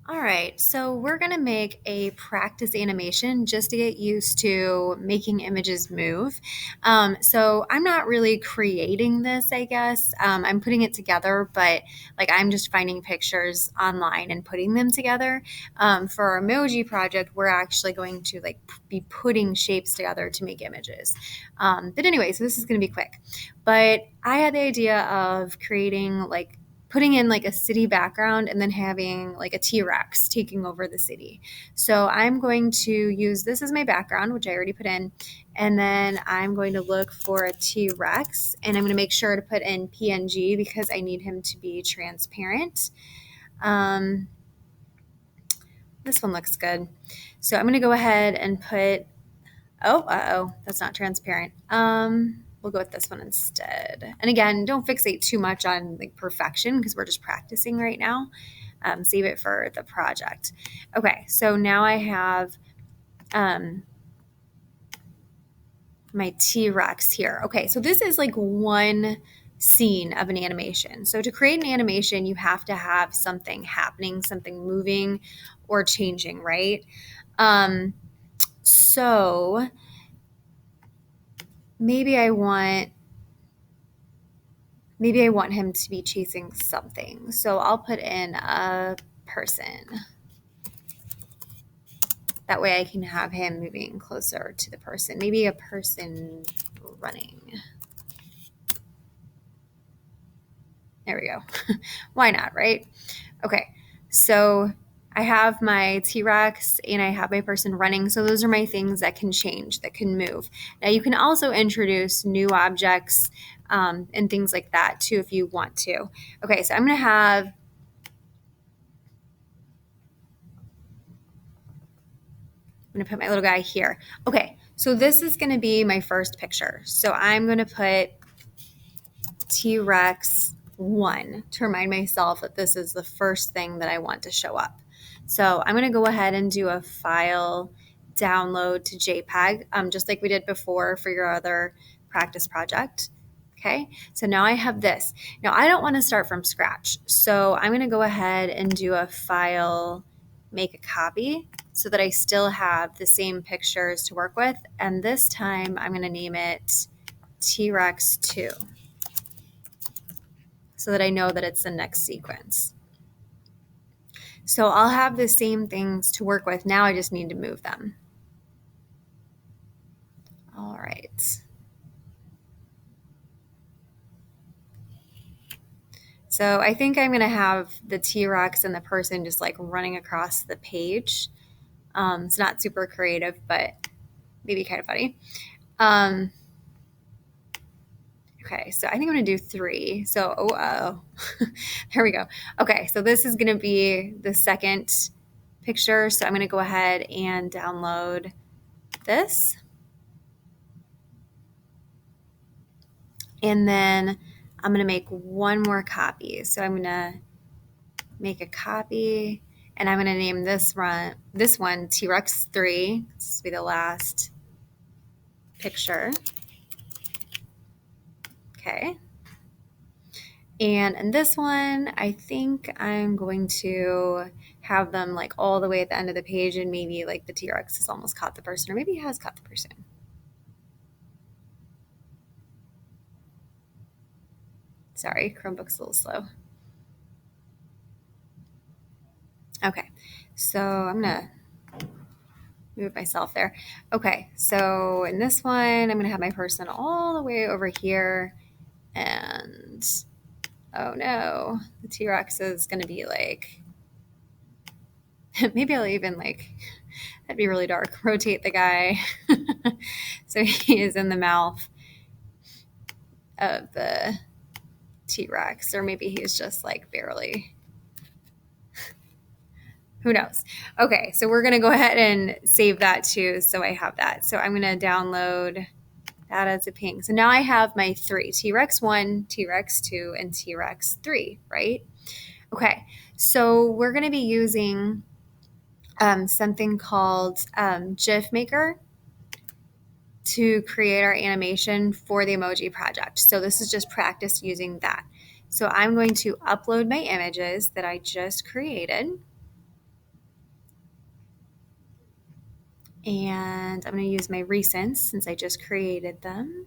All right, so we're gonna make a practice animation just to get used to making images move. So I'm not really creating this, I guess. I'm putting it together, but like I'm just finding pictures online and putting them together. For our emoji project, we're actually going to be putting shapes together to make images. But anyway, so this is gonna be quick. But I had the idea of creating putting in like a city background and then having like a T-Rex taking over the city. So I'm going to use this as my background, which I already put in, and then I'm going to look for a T-Rex and I'm going to make sure to put in PNG because I need him to be transparent. This one looks good. So I'm going to go ahead and put, that's not transparent. We'll go with this one instead. And again, don't fixate too much on like perfection because we're just practicing right now. Save it for the project. Okay, so now I have my T-Rex here. Okay, so this is like one scene of an animation. So to create an animation, you have to have something happening, something moving or changing, right? So maybe I want him to be chasing something. So I'll put in a person. That way I can have him moving closer to the person. Maybe a person running. There we go. Why not, right? Okay, so I have my T-Rex and I have my person running. So those are my things that can change, that can move. Now you can also introduce new objects and things like that too if you want to. Okay, so I'm going to put my little guy here. Okay, so this is going to be my first picture. So I'm going to put T-Rex 1 to remind myself that this is the first thing that I want to show up. So I'm going to go ahead and do a file download to JPEG, just like we did before for your other practice project. Okay, so now I have this. Now I don't want to start from scratch. So I'm going to go ahead and do a file, make a copy so that I still have the same pictures to work with. And this time I'm going to name it T-Rex 2 so that I know that it's the next sequence. So I'll have the same things to work with. Now I just need to move them. All right. So I think I'm going to have the T-Rex and the person just like running across the page. It's not super creative, but maybe kind of funny. Okay, so I think I'm going to do 3. So, there we go. Okay, so this is going to be the second picture. So I'm going to go ahead and download this. And then I'm going to make one more copy. So I'm going to make a copy and I'm going to name this one T-Rex 3. This will be the last picture. Okay. And in this one, I think I'm going to have them like all the way at the end of the page and maybe like the T-Rex has almost caught the person or maybe he has caught the person. Sorry, Chromebook's a little slow. Okay, so I'm going to move myself there. Okay, so in this one, I'm going to have my person all the way over here and oh no, the T-Rex is going to be like, maybe I'll even that'd be really dark, rotate the guy so he is in the mouth of the T-Rex, or maybe he's just like barely, who knows. Okay, so we're going to go ahead and save that too, so I have that. So I'm going to download that as a ping. So now I have my 3, T-Rex 1, T-Rex 2, and T-Rex 3, right? Okay, so we're going to be using something called Gifmaker to create our animation for the emoji project. So this is just practice using that. So I'm going to upload my images that I just created. And I'm going to use my recents since I just created them.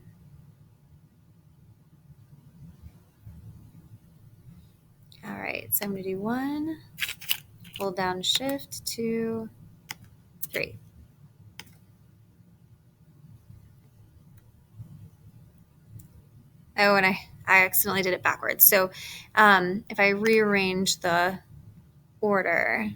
All right, so I'm going to do 1, hold down shift, 2, 3. Oh, and I accidentally did it backwards. So if I rearrange the order,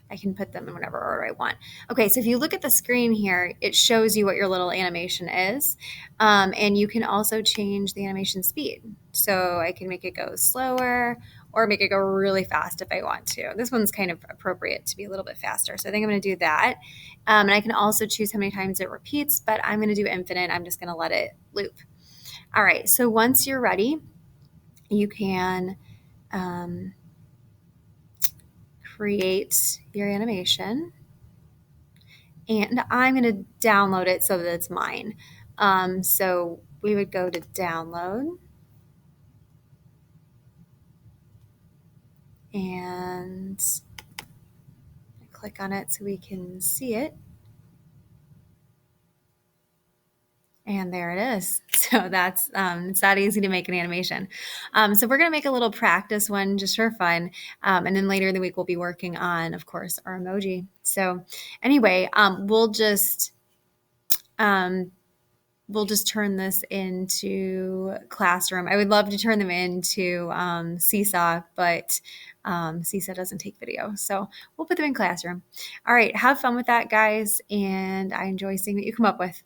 I can put them in whatever order I want. Okay, so if you look at the screen here, it shows you what your little animation is. And you can also change the animation speed. So I can make it go slower or make it go really fast if I want to. This one's kind of appropriate to be a little bit faster. So I think I'm going to do that. And I can also choose how many times it repeats, but I'm going to do infinite. I'm just going to let it loop. All right, so once you're ready, you can create your animation. And I'm going to download it so that it's mine. So we would go to download and click on it so we can see it. And there it is. So that's it's that easy to make an animation. So we're going to make a little practice one just for fun. And then later in the week, we'll be working on, of course, our emoji. So anyway, um, we'll just turn this into Classroom. I would love to turn them into Seesaw, but Seesaw doesn't take video. So we'll put them in Classroom. All right. Have fun with that, guys. And I enjoy seeing what you come up with.